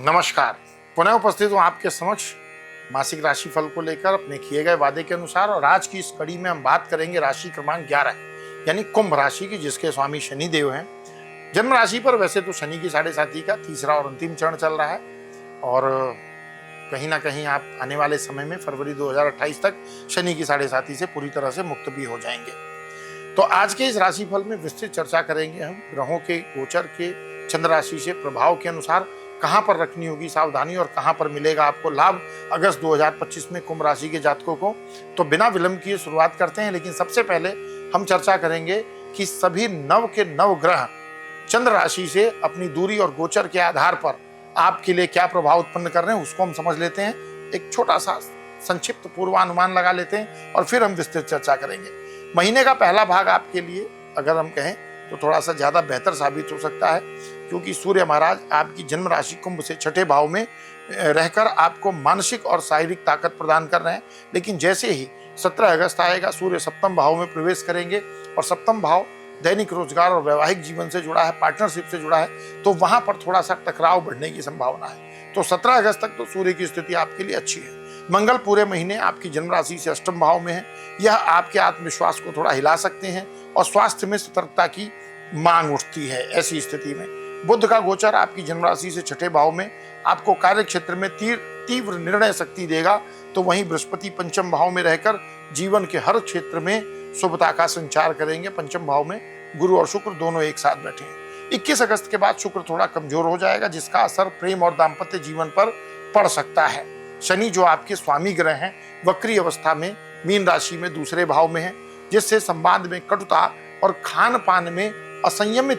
नमस्कार। पुनः उपस्थित हूँ आपके समक्ष मासिक राशि फल को लेकर अपने किए गए वादे के अनुसार। और आज की इस कड़ी में हम बात करेंगे राशि क्रमांक 11 यानी कुंभ राशि की, जिसके स्वामी शनि देव हैं। जन्म राशि पर वैसे तो शनि की 7.5 का तीसरा और अंतिम चरण चल रहा है और कहीं ना कहीं आप आने वाले समय में फरवरी 2028 तक शनि की 7.5 से पूरी तरह से मुक्त भी हो जाएंगे। तो आज के इस राशिफल में विस्तृत चर्चा करेंगे हम ग्रहों के गोचर के चंद्र राशि से प्रभाव के अनुसार कहां पर रखनी होगी सावधानी और कहां पर मिलेगा आपको लाभ अगस्त 2025 में कुंभ राशि के जातकों को। तो बिना विलंब किए शुरुआत करते हैं, लेकिन सबसे पहले हम चर्चा करेंगे कि सभी नव के नव ग्रह चंद्र राशि से अपनी दूरी और गोचर के आधार पर आपके लिए क्या प्रभाव उत्पन्न कर रहे हैं उसको हम समझ लेते हैं। एक छोटा सा संक्षिप्त पूर्वानुमान लगा लेते हैं और फिर हम विस्तृत चर्चा करेंगे। महीने का पहला भाग आपके लिए अगर हम कहें तो थोड़ा सा ज्यादा बेहतर साबित हो सकता है, क्योंकि सूर्य महाराज आपकी जन्म राशि कुंभ से छठे भाव में रहकर आपको मानसिक और शारीरिक ताकत प्रदान कर रहे हैं। लेकिन जैसे ही 17 अगस्त आएगा सूर्य सप्तम भाव में प्रवेश करेंगे और सप्तम भाव दैनिक रोजगार और वैवाहिक जीवन से जुड़ा है, पार्टनरशिप से जुड़ा है, तो वहां पर थोड़ा सा टकराव बढ़ने की संभावना है। तो 17 अगस्त तक तो सूर्य की स्थिति आपके लिए अच्छी है। मंगल पूरे महीने आपकी जन्म राशि से अष्टम भाव में है। यह आपके आत्मविश्वास को थोड़ा हिला सकते हैं और स्वास्थ्य में सतर्कता की मांग उठती है। ऐसी स्थिति में बुध का गोचर आपकी जन्म राशि से छठे भाव में आपको कार्य क्षेत्र में तीव्र निर्णय शक्ति देगा। तो वहीं बृहस्पति पंचम भाव में रहकर जीवन के हर क्षेत्र में शुभता का संचार करेंगे। पंचम भाव में गुरु और शुक्र दोनों एक साथ बैठे हैं। 21 अगस्त के बाद शुक्र थोड़ा कमजोर हो जाएगा, जिसका असर प्रेम और दाम्पत्य जीवन पर पड़ सकता है। शनि जो आपके स्वामी ग्रह हैं वक्री अवस्था में मीन राशि में दूसरे भाव में है, जिससे संवाद में कटुता और खान पान में असंयमित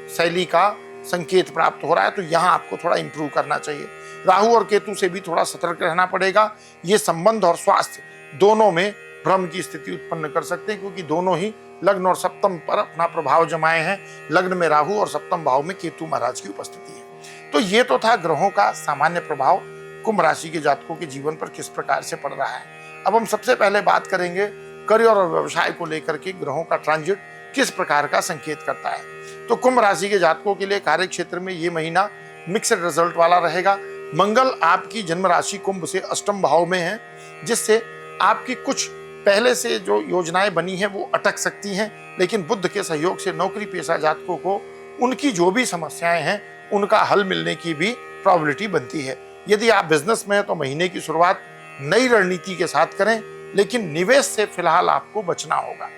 शैली का संकेत प्राप्त हो रहा है। तो यहाँ आपको थोड़ा इंप्रूव करना चाहिए। राहु और केतु से भी थोड़ा सतर्क रहना पड़ेगा। ये संबंध और स्वास्थ्य दोनों में भ्रम की स्थिति उत्पन्न कर सकते हैं, क्योंकि दोनों ही लग्न और सप्तम पर अपना प्रभाव जमाए हैं। लग्न में राहु और सप्तम भाव में केतु महाराज की उपस्थिति है। तो ये तो था ग्रहों का सामान्य प्रभाव कुंभ राशि के जातकों के जीवन पर किस प्रकार से पड़ रहा है। अब हम सबसे पहले बात करेंगे करियर और व्यवसाय को लेकर के ग्रहों का ट्रांजिट किस प्रकार का संकेत करता है। तो कुंभ राशि के जातकों के लिए कार्य क्षेत्र में ये महीना मिक्सड रिजल्ट वाला रहेगा। मंगल आपकी जन्म राशि कुंभ से अष्टम भाव में है, जिससे आपकी कुछ पहले से जो योजनाएं बनी हैं वो अटक सकती हैं। लेकिन बुध के सहयोग से नौकरी पेशा जातकों को उनकी जो भी समस्याएं हैं उनका हल मिलने की भी प्रोबेबिलिटी बनती है। यदि आप बिजनेस में हैं तो महीने की शुरुआत नई रणनीति के साथ करें, लेकिन निवेश से फिलहाल आपको बचना होगा।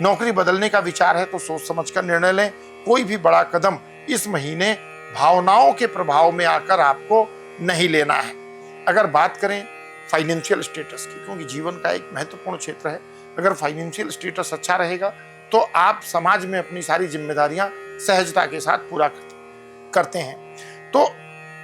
नौकरी बदलने का विचार है तो सोच समझ कर निर्णय लें। कोई भी बड़ा कदम इस महीने भावनाओं के प्रभाव में आकर आपको नहीं लेना है। अगर बात करें फाइनेंशियल स्टेटस की, क्योंकि जीवन का एक महत्वपूर्ण क्षेत्र है, अगर फाइनेंशियल स्टेटस अच्छा रहेगा तो आप समाज में अपनी सारी जिम्मेदारियां सहजता के साथ पूरा करते हैं। तो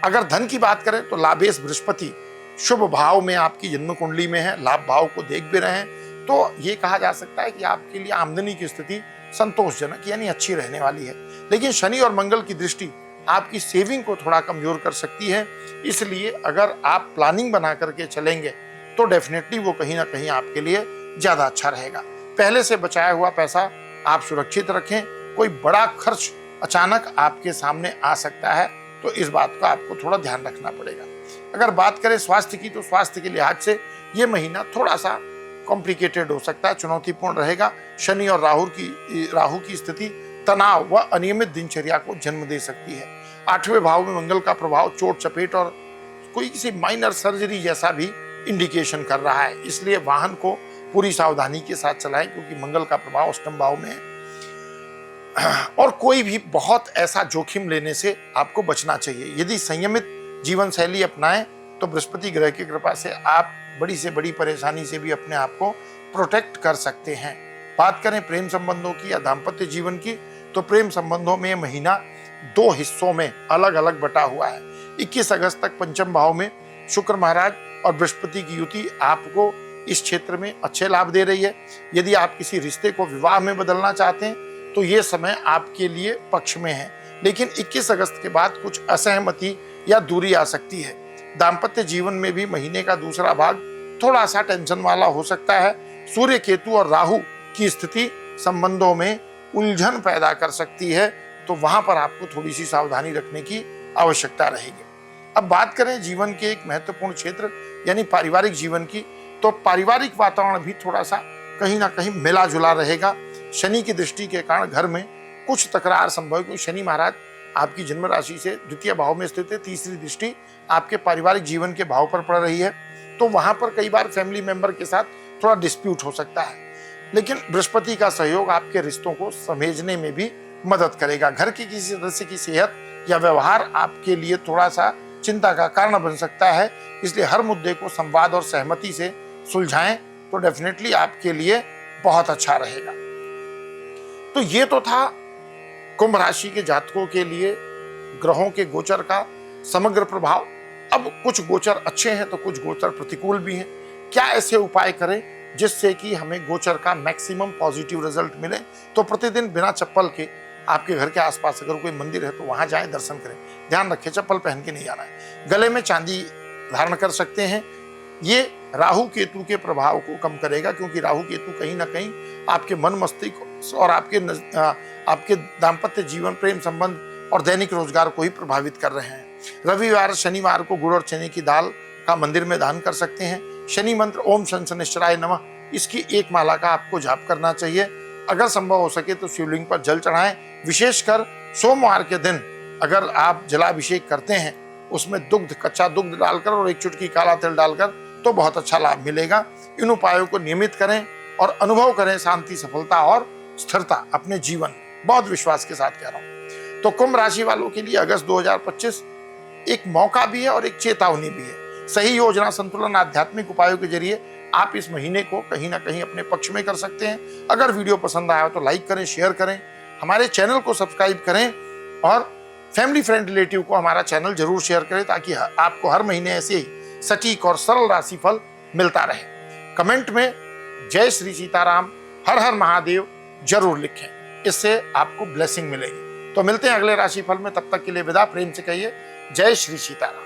अगर धन की बात करें तो लाभेश बृहस्पति शुभ भाव में आपकी जन्म कुंडली में है, लाभ भाव को देख भी रहे हैं। तो ये कहा जा सकता है कि आपके लिए आमदनी की स्थिति संतोषजनक यानी अच्छी रहने वाली है। लेकिन शनि और मंगल की दृष्टि आपकी सेविंग को थोड़ा कमजोर कर सकती है। इसलिए अगर आप प्लानिंग बना करके चलेंगे तो डेफिनेटली वो कहीं ना कहीं आपके लिए ज्यादा अच्छा रहेगा। पहले से बचाया हुआ पैसा आप सुरक्षित रखें। कोई बड़ा खर्च अचानक आपके सामने आ सकता है, तो इस बात का आपको थोड़ा ध्यान रखना पड़ेगा। अगर बात करें स्वास्थ्य की, तो स्वास्थ्य के लिहाज से ये महीना थोड़ा सा कॉम्प्लिकेटेड हो सकता है, चुनौतीपूर्ण रहेगा। शनि और राहु की स्थिति तनाव व अनियमित दिनचर्या को जन्म दे सकती है। 8वें भाव में मंगल का प्रभाव चोट चपेट और कोई किसी माइनर सर्जरी जैसा भी इंडिकेशन कर रहा है। इसलिए वाहन को पूरी सावधानी के साथ चलाएं, क्योंकि मंगल का प्रभाव अष्टम भाव में है। और कोई भी बहुत ऐसा जोखिम लेने से आपको बचना चाहिए। यदि संयमित जीवन शैली अपनाएं तो बृहस्पति ग्रह की कृपा से आप बड़ी से बड़ी परेशानी से भी अपने आप को प्रोटेक्ट कर सकते हैं। बात करें प्रेम संबंधों की या दाम्पत्य जीवन की, तो प्रेम संबंधों में महीना 2 हिस्सों में अलग अलग बटा हुआ है। 21 अगस्त तक पंचम भाव में शुक्र महाराज और बृहस्पति की युति आपको इस क्षेत्र में अच्छे लाभ दे रही है। यदि आप किसी रिश्ते को विवाह में बदलना चाहते हैं तो ये समय आपके लिए पक्ष में है। लेकिन 21 अगस्त के बाद कुछ असहमति या दूरी आ सकती है। दाम्पत्य जीवन में भी महीने का दूसरा भाग थोड़ा सा टेंशन वाला हो सकता है। सूर्य केतु और राहु की स्थिति संबंधों में उलझन पैदा कर सकती है, तो वहां पर आपको थोड़ी सी सावधानी रखने की आवश्यकता रहेगी। अब बात करें जीवन के एक महत्वपूर्ण क्षेत्र यानी पारिवारिक जीवन की, तो पारिवारिक वातावरण भी थोड़ा सा कहीं ना कहीं मिला जुला रहेगा। शनि की दृष्टि के कारण घर में कुछ तकरार संभव, क्योंकि शनि महाराज आपकी जन्म राशि से द्वितीय भाव में स्थित है, तीसरी दृष्टि आपके पारिवारिक जीवन के भाव पर पड़ रही है, तो वहां पर कई बार फैमिली मेंबर के साथ थोड़ा डिस्प्यूट हो सकता है। लेकिन बृहस्पति का सहयोग आपके रिश्तों को समेटने में भी मदद करेगा। घर के किसी सदस्य की सेहत या व्यवहार आपके लिए थोड़ा सा चिंता का कारण बन सकता है, इसलिए हर मुद्दे को संवाद और सहमति से सुलझाएं तो डेफिनेटली आपके लिए बहुत अच्छा रहेगा। तो ये तो था कुंभ राशि के जातकों के लिए ग्रहों के गोचर का समग्र प्रभाव। अब कुछ गोचर अच्छे हैं तो कुछ गोचर प्रतिकूल भी हैं। क्या ऐसे उपाय करें जिससे कि हमें गोचर का मैक्सिमम पॉजिटिव रिजल्ट मिले? तो प्रतिदिन बिना चप्पल के आपके घर के आसपास अगर कोई मंदिर है तो वहां जाएं, दर्शन करें। ध्यान रखें चप्पल पहन के नहीं आना है। गले में चांदी धारण कर सकते हैं। ये राहु केतु के प्रभाव को कम करेगा, क्योंकि राहु केतु कहीं ना कहीं आपके मन मस्तिष्क और आपके दाम्पत्य जीवन, प्रेम संबंध और दैनिक रोजगार को ही प्रभावित कर रहे हैं। रविवार शनिवार को गुड़ और चने की दाल का मंदिर में दान कर सकते हैं। शनि मंत्र ओम शनिश्चराय नमः, इसकी एक माला का आपको जाप करना चाहिए। अगर संभव हो सके तो शिवलिंग पर जल चढ़ाएं। विशेषकर सोमवार के दिन अगर आप जलाभिषेक करते हैं, उसमें कच्चा दुग्ध डालकर और एक चुटकी काला तिल डालकर, तो बहुत अच्छा लाभ मिलेगा। इन उपायों को नियमित करें और अनुभव करें शांति, सफलता और स्थिरता अपने जीवन में। बहुत विश्वास के साथ कह रहा हूं। तो कुंभ राशि वालों के लिए अगस्त 2025 एक मौका भी है और एक चेतावनी भी है। सही योजना, संतुलन, आध्यात्मिक उपायों के जरिए आप इस महीने को कहीं ना कहीं अपने पक्ष में कर सकते हैं। अगर वीडियो पसंद आया तो लाइक करें, शेयर करें, हमारे चैनल को सब्सक्राइब करें और फैमिली फ्रेंड रिलेटिव को हमारा चैनल जरूर शेयर करें, ताकि आपको हर महीने ऐसे ही सटीक और सरल राशिफल मिलता रहे। कमेंट में जय श्री सीताराम, हर हर महादेव जरूर लिखें, इससे आपको ब्लेसिंग मिलेगी। तो मिलते हैं अगले राशिफल में, तब तक के लिए विदा। प्रेम से कहिए जय श्री सीताराम।